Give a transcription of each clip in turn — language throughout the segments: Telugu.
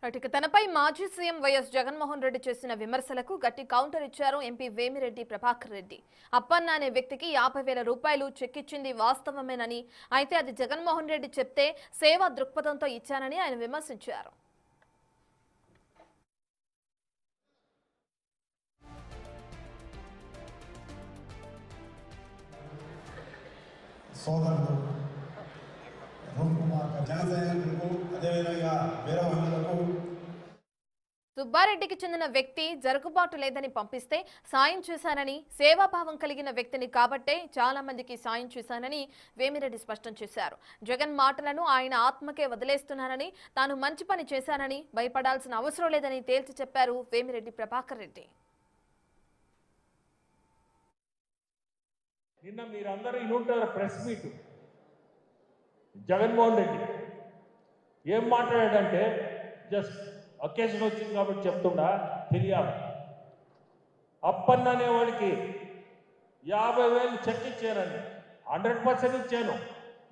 అటుక తనపై మాజీ సీఎం వైఎస్ జగన్మోహన్ రెడ్డి చేసిన విమర్శలకు గట్టి కౌంటర్ ఇచ్చారు ఎంపీ వేమిరెడ్డి ప్రభాకర్ రెడ్డి. అప్పన్న అనే వ్యక్తికి 50,000 రూపాయలు చెక్ ఇచ్చింది వాస్తవమేనని, అయితే అది జగన్మోహన్ రెడ్డి చెప్తే సేవా దృక్పథంతో ఇచ్చానని ఆయన విమర్శించారు. సోదరుడు రూప్ కుమార్ జన సైనికులకు అదేవిధంగా వీర మహిళలకు సుబ్బారెడ్డికి చెందిన వ్యక్తి జరుగుబాటు లేదని పంపిస్తే సాయం చేశానని, సేవాభావం కలిగిన వ్యక్తిని కాబట్టే చాలా మందికి సాయం చేశానని వేమిరెడ్డి స్పష్టం చేశారు. జగన్ మాటలను ఆయన ఆత్మకే వదిలేస్తున్నానని, తాను మంచి పని చేశానని, భయపడాల్సిన అవసరం లేదని తేల్చి చెప్పారు వేమిరెడ్డి ప్రభాకర్ రెడ్డి. నిన్న మీరందరూ ఇనుంటారు ప్రెస్ మీట్. జగన్మోహన్ రెడ్డి ఏం మాట్లాడాడంటే, జస్ట్ అకేషన్ వచ్చింది కాబట్టి చెప్తుండా తెలియాలి. అప్పన్న అనేవాడికి 50,000 చెక్ ఇచ్చానని, 100% ఇచ్చాను.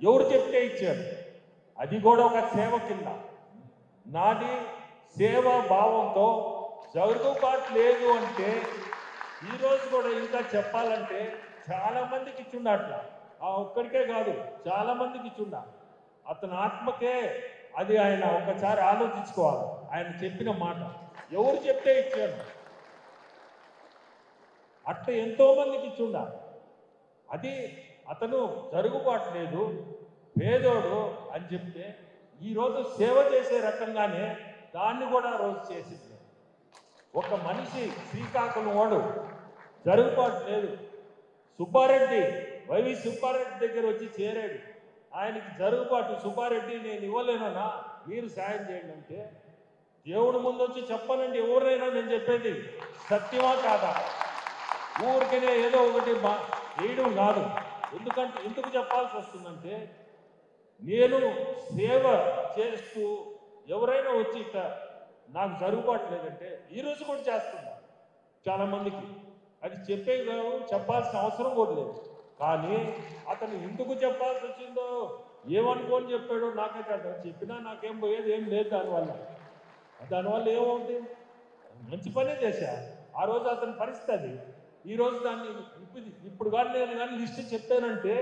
ఎవరు చెప్తే ఇచ్చాను, అది కూడా ఒక సేవ కింద. నాది సేవా భావంతో జరుగుబాటు లేదు అంటే ఈరోజు కూడా ఇంకా చెప్పాలంటే చాలా మందికి ఇచ్చిండ. అట్లా ఆ ఒక్కడికే కాదు, చాలా మందికి ఇచ్చిండ. అతని ఆత్మకే అది ఆయన ఒకసారి ఆలోచించుకోవాలి. ఆయన చెప్పిన మాట ఎవరు చెప్తే ఇచ్చాను, అట్లా ఎంతో మందికి ఇచ్చిండ. అది అతను జరుగుబాటు లేదు, పేదోడు అని చెప్తే ఈరోజు సేవ చేసే రకంగానే దాన్ని కూడా రోజు చేసింది. ఒక మనిషి శ్రీకాకుళం వాడు జరుగుబాటు లేదు, సుబ్బారెడ్డి వైవి సుబ్బారెడ్డి దగ్గర వచ్చి చేరాడు. ఆయనకి జరుగుబాటు, సుబ్బారెడ్డి నేను ఇవ్వలేనన్నా మీరు సాయం చేయండి అంటే, దేవుడి ముందు వచ్చి చెప్పానండి ఎవరైనా నేను చెప్పేది సత్యమా కాదా, ఊరికనే ఏదో ఒకటి వేయడం కాదు. ఎందుకు చెప్పాల్సి వస్తుందంటే, నేను సేవ చేస్తూ ఎవరైనా వచ్చి ఇట్లా నాకు జరుగుబాటు లేదంటే ఈరోజు కూడా చేస్తున్నా చాలా మందికి. అది చెప్పే కాదు, చెప్పాల్సిన అవసరం కూడా లేదు. కానీ అతను ఎందుకు చెప్పాల్సి వచ్చిందో, ఏమనుకోని చెప్పాడో నాకైతే అర్థం. చెప్పినా నాకేం పోయేది ఏం లేదు దానివల్ల ఏమవుతుంది, మంచి పనే చేశా ఆ రోజు అతని పరిస్థితి. ఈరోజు దాన్ని ఇప్పుడు కానీ నేను కానీ లిస్ట్ చెప్పానంటే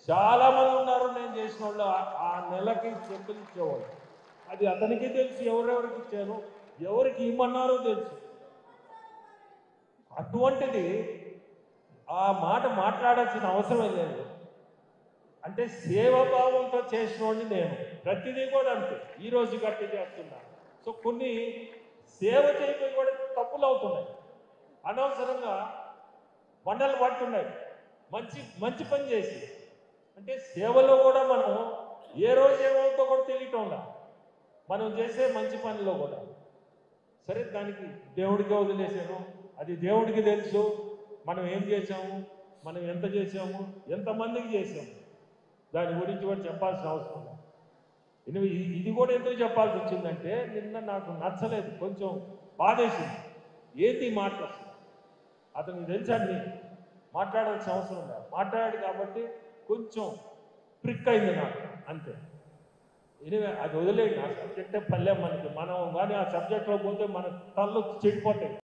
చాలా మంది ఉన్నారు నేను చేసిన వాళ్ళు ఆ నెలకి చెప్పులు ఇచ్చేవాళ్ళు. అది అతనికి తెలుసు, ఎవరెవరికి ఇచ్చాను, ఎవరికి ఇమ్మన్నారో తెలుసు. అటువంటిది ఆ మాట మాట్లాడాల్సిన అవసరం లేదు. అంటే సేవాభావంతో చేసిన వాడిని నేను, ప్రతిదీ కూడా అంతే ఈరోజు గట్టి చేస్తున్నా. సో కొన్ని సేవ చేయడం కూడా తప్పులు అవుతున్నాయి, అనవసరంగా బండలు పడుతున్నాయి. మంచి పని చేసి అంటే సేవలో కూడా మనం ఏ రోజు ఏమవుతో కూడా తెలియటంలా, మనం చేసే మంచి పనిలో కూడా. సరే దానికి దేవుడికి వదిలేసాను, అది దేవుడికి తెలుసు. మనం ఏం చేసాము, మనం ఎంత చేసాము, ఎంతమందికి చేసాము, దాని గురించి కూడా చెప్పాల్సిన అవసరం లేదు. ఇది కూడా ఎందుకు చెప్పాల్సి వచ్చిందంటే, నిన్న నాకు నచ్చలేదు, కొంచెం బాధేసింది. ఏంటి మాటలు అతనికి తెలుసు, అన్ని మాట్లాడాల్సిన అవసరం లేదు. మాట్లాడాడు కాబట్టి కొంచెం ప్రిక్ అయింది నాకు, అంతే. అది వదిలేండి. ఆ సబ్జెక్టే పల్లె మనకి. మనం కానీ ఆ సబ్జెక్ట్లో పోతే మన తల్లో చెడిపోతాయి.